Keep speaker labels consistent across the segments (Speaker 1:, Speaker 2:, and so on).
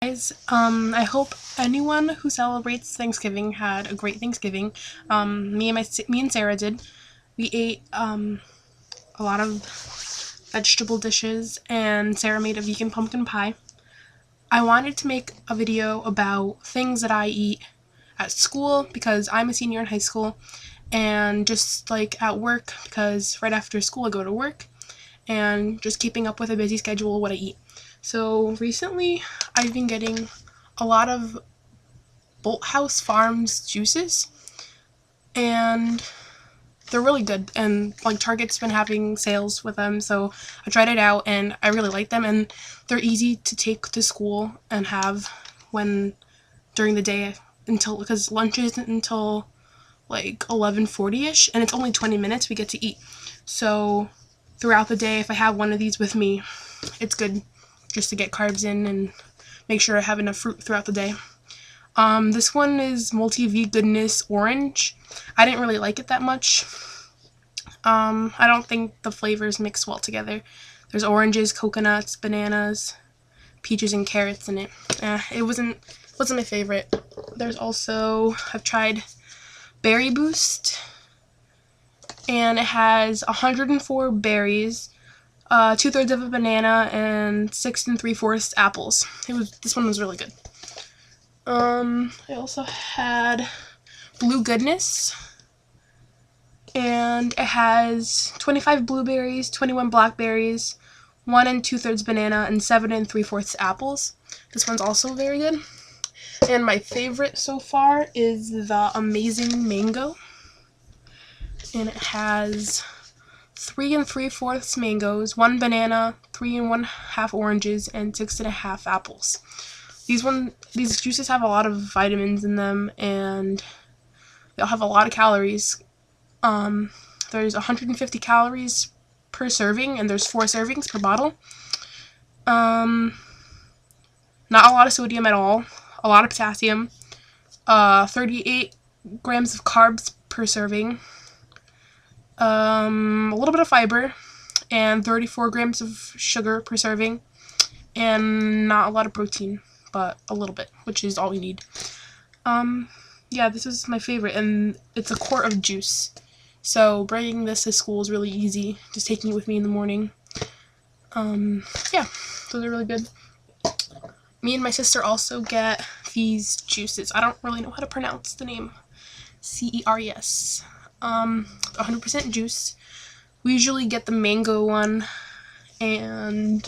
Speaker 1: Guys, I hope anyone who celebrates Thanksgiving had a great Thanksgiving. Me and Sarah did. We ate a lot of vegetable dishes, and Sarah made a vegan pumpkin pie. I wanted to make a video about things that I eat at school because I'm a senior in high school, and just like at work because right after school I go to work, and just keeping up with a busy schedule what I eat. So recently I've been getting a lot of Bolthouse Farms juices, and they're really good, and like Target's been having sales with them, so I tried it out and I really like them, and they're easy to take to school and have when during the day because lunch isn't until like 11:40ish, and it's only 20 minutes we get to eat. So throughout the day, if I have one of these with me, it's good just to get carbs in and make sure I have enough fruit throughout the day. This one is Multi-V Goodness Orange. I didn't really like it that much. I don't think the flavors mix well together. There's oranges, coconuts, bananas, peaches, and carrots in it. It wasn't my favorite. There's also, I've tried Berry Boost, and it has 104 berries, 2/3 of a banana, and 6 3/4 apples. This one was really good. I also had Blue Goodness, and it has 25 blueberries, 21 blackberries, 1 2/3 banana, and 7 3/4 apples. This one's also very good. And my favorite so far is the Amazing Mango, and it has 3 3/4 mangoes, 1 banana, 3 1/2 oranges, and 6 1/2 apples. These juices have a lot of vitamins in them, and they'll have a lot of calories. There's 150 calories per serving, and there's 4 servings per bottle. Not a lot of sodium at all. A lot of potassium. 38 grams of carbs per serving. A little bit of fiber, and 34 grams of sugar per serving, and not a lot of protein, but a little bit, which is all we need. Yeah, this is my favorite, and it's a quart of juice. So bringing this to school is really easy, just taking it with me in the morning. Yeah, those are really good. Me and my sister also get these juices. I don't really know how to pronounce the name. CERES. 100% juice. We usually get the mango one and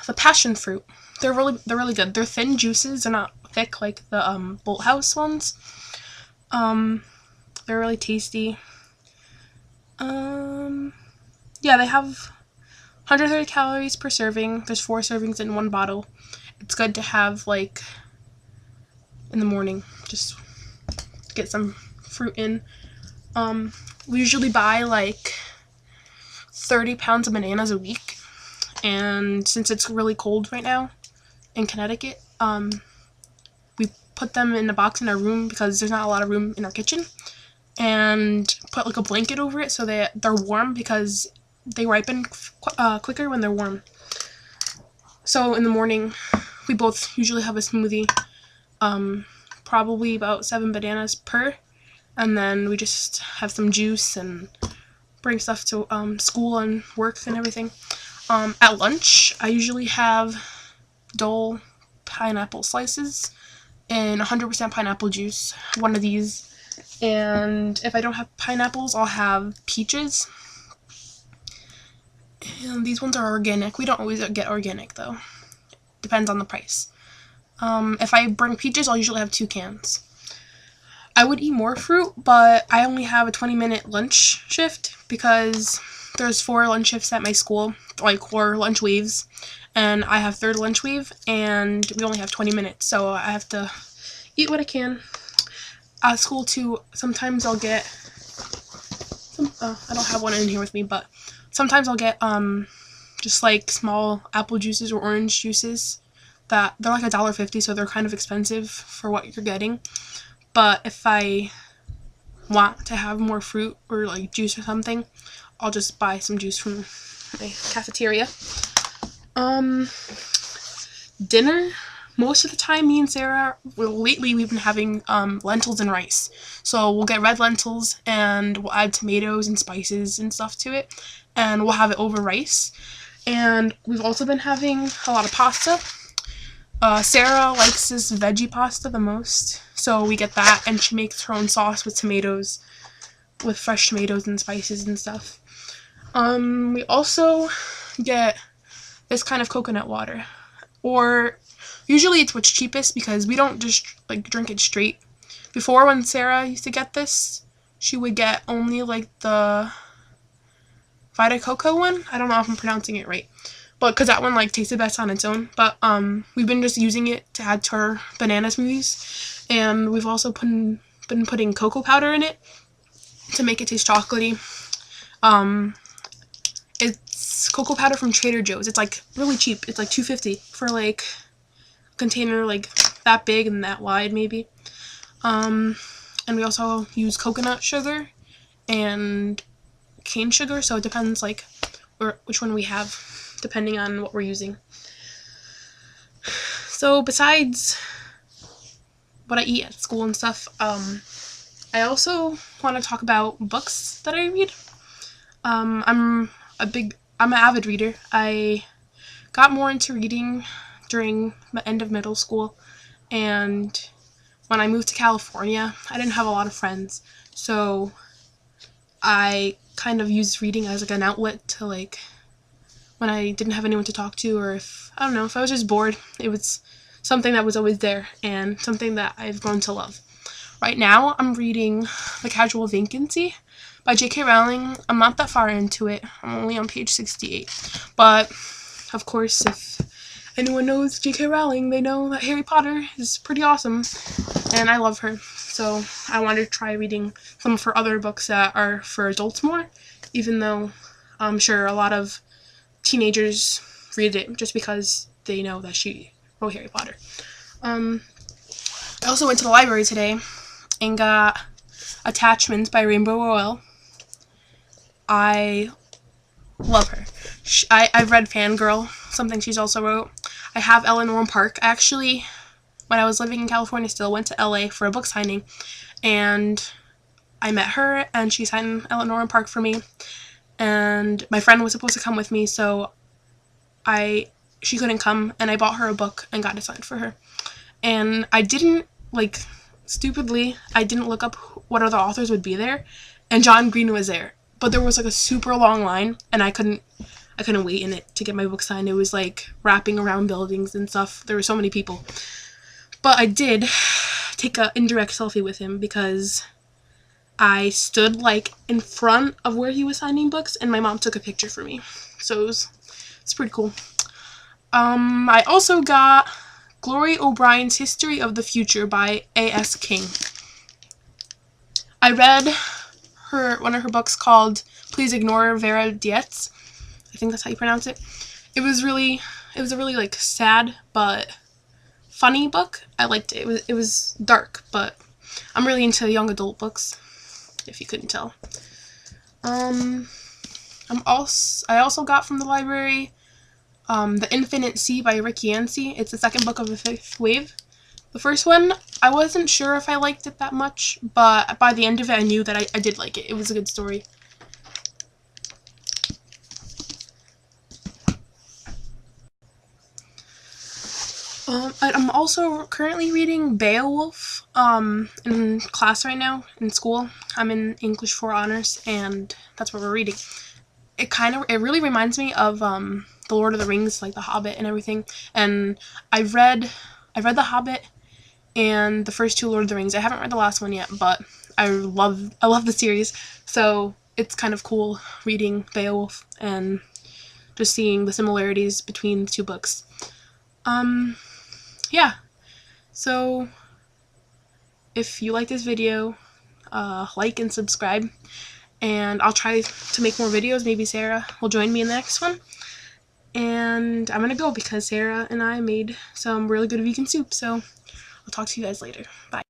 Speaker 1: the passion fruit. They're really good. They're thin juices. They're not thick like the Bolthouse ones. They're really tasty. Yeah, they have 130 calories per serving. There's 4 servings in 1 bottle. It's good to have like in the morning. Just get some fruit in. We usually buy like 30 pounds of bananas a week, and since it's really cold right now in Connecticut, we put them in a box in our room because there's not a lot of room in our kitchen, and put like a blanket over it so they're warm because they ripen quicker when they're warm. So in the morning, we both usually have a smoothie, probably about 7 bananas per, and then we just have some juice and bring stuff to school and work and everything. At lunch, I usually have Dole pineapple slices and 100% pineapple juice, one of these. And if I don't have pineapples, I'll have peaches. And these ones are organic. We don't always get organic though. Depends on the price. If I bring peaches, I'll usually have 2 cans. I would eat more fruit, but I only have a 20-minute lunch shift because there's 4 lunch shifts at my school, like 4 lunch waves, and I have 3rd lunch wave, and we only have 20 minutes, so I have to eat what I can. At school too, sometimes I'll get I don't have one in here with me, but sometimes I'll get just like small apple juices or orange juices that they're like $1.50, so they're kind of expensive for what you're getting. But if I want to have more fruit or like juice or something, I'll just buy some juice from my cafeteria. dinner, most of the time, me and Sarah, lately we've been having lentils and rice. So we'll get red lentils and we'll add tomatoes and spices and stuff to it, and we'll have it over rice. And we've also been having a lot of pasta. Sarah likes this veggie pasta the most, so we get that, and she makes her own sauce with tomatoes, with fresh tomatoes and spices and stuff. We also get this kind of coconut water, or usually it's what's cheapest because we don't just like drink it straight. Before, when Sarah used to get this, she would get only like the Vita Coco one. I don't know if I'm pronouncing it right, but because that one like tasted best on its own. But we've been just using it to add to our banana smoothies, and we've also been putting cocoa powder in it to make it taste chocolatey. It's cocoa powder from Trader Joe's. It's like really cheap. It's like $2.50 for like a container like that big and that wide maybe. And we also use coconut sugar and cane sugar, so it depends like which one we have depending on what we're using. So besides what I eat at school and stuff, I also want to talk about books that I read. I'm an avid reader. I got more into reading during the end of middle school, and when I moved to California, I didn't have a lot of friends, so I kind of used reading as like an outlet to like when I didn't have anyone to talk to, or if I was just bored, it was something that was always there and something that I've grown to love. Right now, I'm reading The Casual Vacancy by J.K. Rowling. I'm not that far into it. I'm only on page 68. But, of course, if anyone knows J.K. Rowling, they know that Harry Potter is pretty awesome, and I love her. So I wanted to try reading some of her other books that are for adults more, even though I'm sure a lot of teenagers read it just because they know that she wrote Harry Potter. I also went to the library today and got Attachments by Rainbow Royal. I love her. I've read Fangirl, something she's also wrote. I have Eleanor Park. Actually, when I was living in California still, went to LA for a book signing, and I met her, and she signed Eleanor Park for me, and my friend was supposed to come with me, so she couldn't come, and I bought her a book and got it signed for her. And I didn't, stupidly, I didn't look up what other authors would be there, and John Green was there. But there was, a super long line, and I couldn't wait in it to get my book signed. It was, wrapping around buildings and stuff. There were so many people. But I did take an indirect selfie with him because I stood, in front of where he was signing books, and my mom took a picture for me. So it's pretty cool. I also got Glory O'Brien's History of the Future by A.S. King. I read one of her books called Please Ignore Vera Dietz. I think that's how you pronounce it. It was a really sad but funny book. I liked it. It was dark, but I'm really into young adult books, if you couldn't tell. I also got from the library The Infinite Sea by Rick Yancey. It's the second book of the Fifth Wave. The first one, I wasn't sure if I liked it that much, but by the end of it, I knew that I did like it. It was a good story. I'm also currently reading Beowulf in class right now, in school. I'm in English 4 Honors, and that's what we're reading. It really reminds me of The Lord of the Rings, like The Hobbit and everything. And I've read The Hobbit and the first 2 Lord of the Rings. I haven't read the last one yet, but I love the series, so it's kind of cool reading Beowulf and just seeing the similarities between the 2 books. Yeah, so if you like this video, like and subscribe, and I'll try to make more videos. Maybe Sarah will join me in the next one. And I'm gonna go because Sarah and I made some really good vegan soup, so I'll talk to you guys later. Bye.